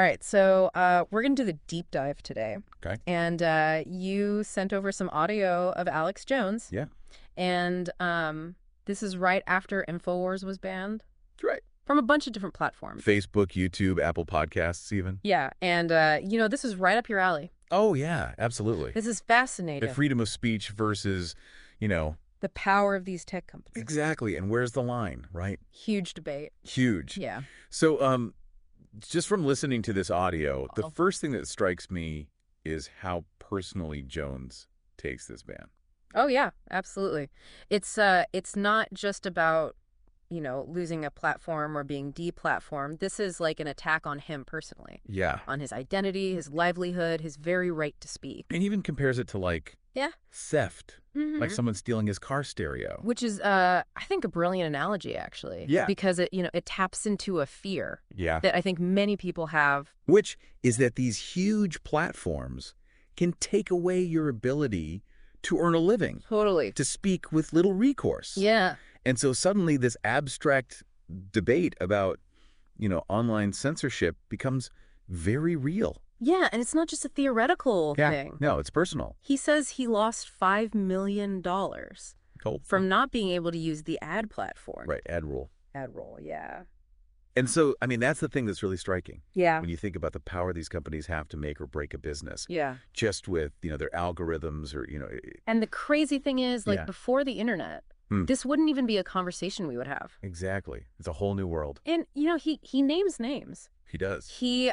All right, so we're going to do the deep dive today. Okay. And you sent over some audio of Alex Jones. Yeah. And this is right after InfoWars was banned. Right. From a bunch of different platforms. Facebook, YouTube, Apple Podcasts even. Yeah, and this is right up your alley. Oh, yeah, absolutely. This is fascinating. The freedom of speech versus, the power of these tech companies. Exactly, and where's the line, right? Huge debate. Huge. Yeah. So, just from listening to this audio, the first thing that strikes me is how personally Jones takes this ban. Oh, yeah, absolutely. It's not just about, losing a platform or being deplatformed. This is like an attack on him personally. Yeah. On his identity, his livelihood, his very right to speak. And even compares it to theft, like someone stealing his car stereo. Which is, I think, a brilliant analogy, actually. Yeah. Because it taps into a fear. Yeah. That I think many people have. Which is that these huge platforms can take away your ability to earn a living. Totally. To speak with little recourse. Yeah. And so suddenly this abstract debate about, online censorship becomes very real. Yeah, and it's not just a theoretical thing. No, it's personal. He says he lost $5 million from not being able to use the ad platform. Right, ad rule. Ad rule, yeah. And so, that's the thing that's really striking. Yeah. When you think about the power these companies have to make or break a business. Yeah. Just with, their algorithms or, And the crazy thing is, before the internet, this wouldn't even be a conversation we would have. Exactly. It's a whole new world. And, he names names. He does. He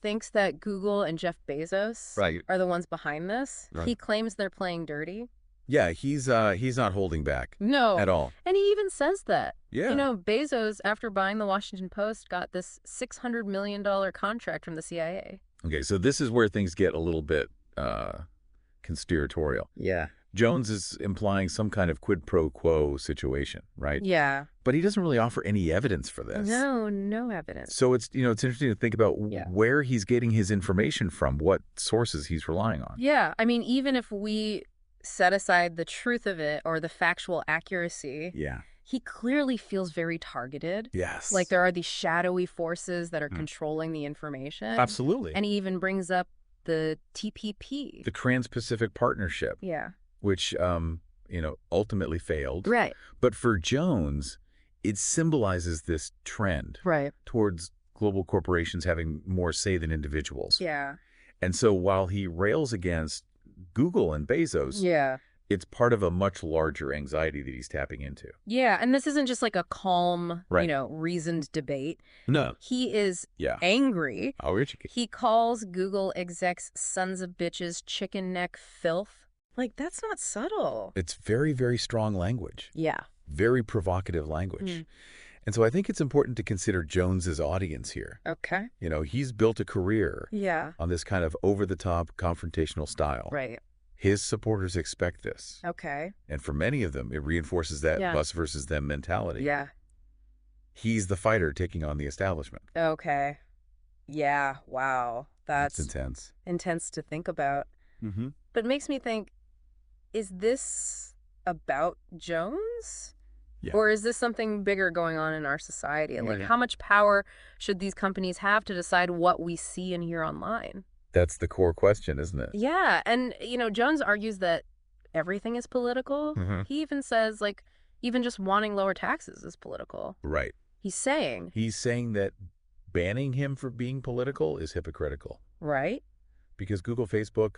thinks that Google and Jeff Bezos are the ones behind this. Right. He claims they're playing dirty. Yeah, he's not holding back. No. At all. And he even says that. Yeah. Bezos, after buying the Washington Post, got this $600 million contract from the CIA. Okay, so this is where things get a little bit conspiratorial. Yeah. Jones is implying some kind of quid pro quo situation, right? Yeah. But he doesn't really offer any evidence for this. No evidence. So it's interesting to think about where he's getting his information from, what sources he's relying on. Yeah. Even if we set aside the truth of it or the factual accuracy, he clearly feels very targeted. Yes. Like there are these shadowy forces that are controlling the information. Absolutely. And he even brings up the TPP. The Trans-Pacific Partnership. Yeah. Which, ultimately failed. Right. But for Jones, it symbolizes this trend towards global corporations having more say than individuals. Yeah. And so while he rails against Google and Bezos, it's part of a much larger anxiety that he's tapping into. Yeah, and this isn't just like a calm, reasoned debate. No. He is angry. Oh, he calls Google execs sons of bitches, chicken neck filth. That's not subtle. It's very, very strong language. Yeah. Very provocative language. And so I think it's important to consider Jones's audience here. Okay. He's built a career on this kind of over-the-top confrontational style. Right. His supporters expect this. Okay. And for many of them, it reinforces that us versus them mentality. Yeah. He's the fighter taking on the establishment. Okay. Yeah. Wow. That's intense. Intense to think about. Mm-hmm. But it makes me think, is this about Jones? Yeah. Or is this something bigger going on in our society? How much power should these companies have to decide what we see and hear online? That's the core question, isn't it? Yeah. And, Jones argues that everything is political. He even says, even just wanting lower taxes is political. Right. He's saying that banning him for being political is hypocritical. Right. Because Google, Facebook,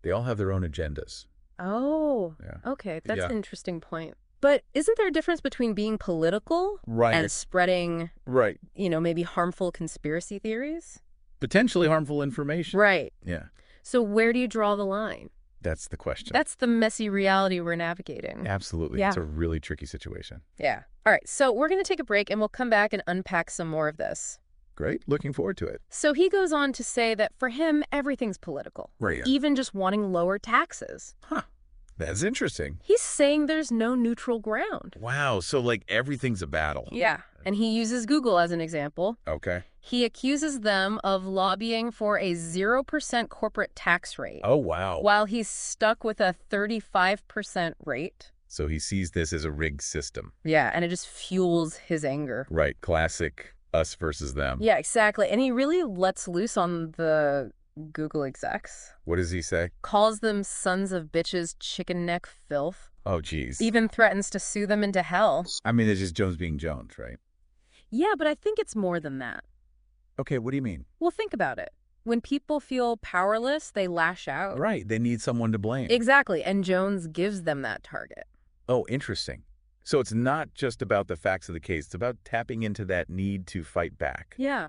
they all have their own agendas. Oh, okay. That's an interesting point. But isn't there a difference between being political and spreading, maybe harmful conspiracy theories? Potentially harmful information. Right. Yeah. So where do you draw the line? That's the question. That's the messy reality we're navigating. Absolutely. Yeah. It's a really tricky situation. Yeah. All right. So we're going to take a break and we'll come back and unpack some more of this. Great. Looking forward to it. So he goes on to say that for him, everything's political. Right. Even just wanting lower taxes. Huh. That's interesting. He's saying there's no neutral ground. Wow. So everything's a battle. Yeah. And he uses Google as an example. Okay. He accuses them of lobbying for a 0% corporate tax rate. Oh, wow. While he's stuck with a 35% rate. So he sees this as a rigged system. Yeah. And it just fuels his anger. Right. Classic us versus them. Yeah, exactly. And he really lets loose on the Google execs. What does he say? Calls them sons of bitches, chicken neck filth. Oh, geez. Even threatens to sue them into hell. I mean, it's just Jones being Jones, right? Yeah, but I think it's more than that. Okay, what do you mean? Well, think about it. When people feel powerless, they lash out. Right, they need someone to blame. Exactly, and Jones gives them that target. Oh, interesting. So it's not just about the facts of the case. It's about tapping into that need to fight back. Yeah,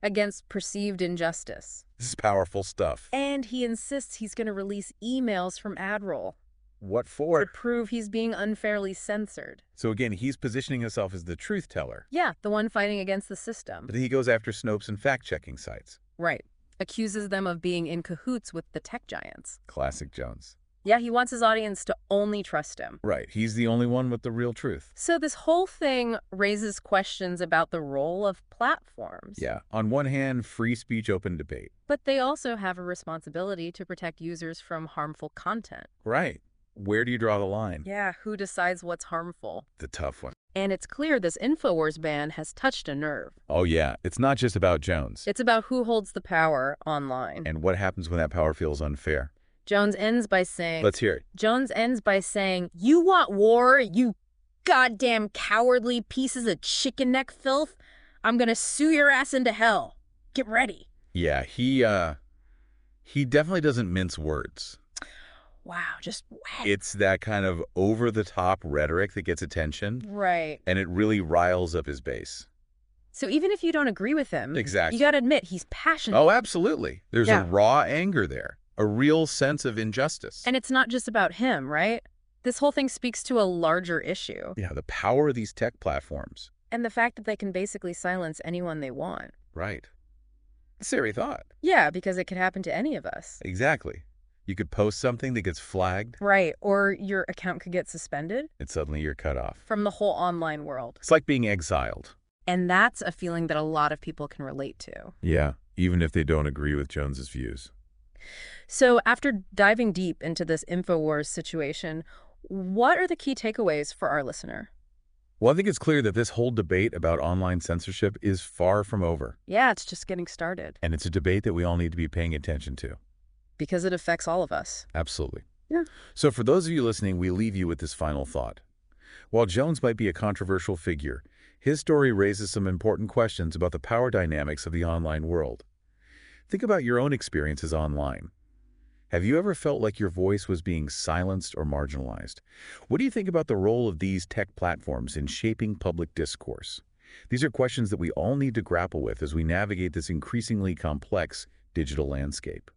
against perceived injustice. This is powerful stuff. And he insists he's going to release emails from AdRoll. What for? To prove he's being unfairly censored. So again, he's positioning himself as the truth teller. Yeah, the one fighting against the system. But he goes after Snopes and fact-checking sites. Right. Accuses them of being in cahoots with the tech giants. Classic Jones. Yeah, he wants his audience to only trust him. Right. He's the only one with the real truth. So this whole thing raises questions about the role of platforms. Yeah. On one hand, free speech, open debate. But they also have a responsibility to protect users from harmful content. Right. Where do you draw the line? Yeah, who decides what's harmful? The tough one. And it's clear this InfoWars ban has touched a nerve. Oh, yeah. It's not just about Jones. It's about who holds the power online. And what happens when that power feels unfair. Jones ends by saying... Let's hear it. Jones ends by saying, "You want war, you goddamn cowardly pieces of chicken neck filth? I'm gonna sue your ass into hell. Get ready." Yeah, he definitely doesn't mince words. Wow, just whack. It's that kind of over-the-top rhetoric that gets attention. Right. And it really riles up his base. So even if you don't agree with him, exactly, you gotta admit, he's passionate. Oh, absolutely. There's a raw anger there. A real sense of injustice. And it's not just about him, right? This whole thing speaks to a larger issue. Yeah, the power of these tech platforms. And the fact that they can basically silence anyone they want. Right. Scary thought. Yeah, because it could happen to any of us. Exactly. You could post something that gets flagged. Right, or your account could get suspended. And suddenly you're cut off. From the whole online world. It's like being exiled. And that's a feeling that a lot of people can relate to. Yeah, even if they don't agree with Jones's views. So after diving deep into this InfoWars situation, what are the key takeaways for our listener? Well, I think it's clear that this whole debate about online censorship is far from over. Yeah, it's just getting started. And it's a debate that we all need to be paying attention to. Because it affects all of us. Absolutely. Yeah. So for those of you listening, we leave you with this final thought. While Jones might be a controversial figure, his story raises some important questions about the power dynamics of the online world. Think about your own experiences online. Have you ever felt like your voice was being silenced or marginalized? What do you think about the role of these tech platforms in shaping public discourse? These are questions that we all need to grapple with as we navigate this increasingly complex digital landscape.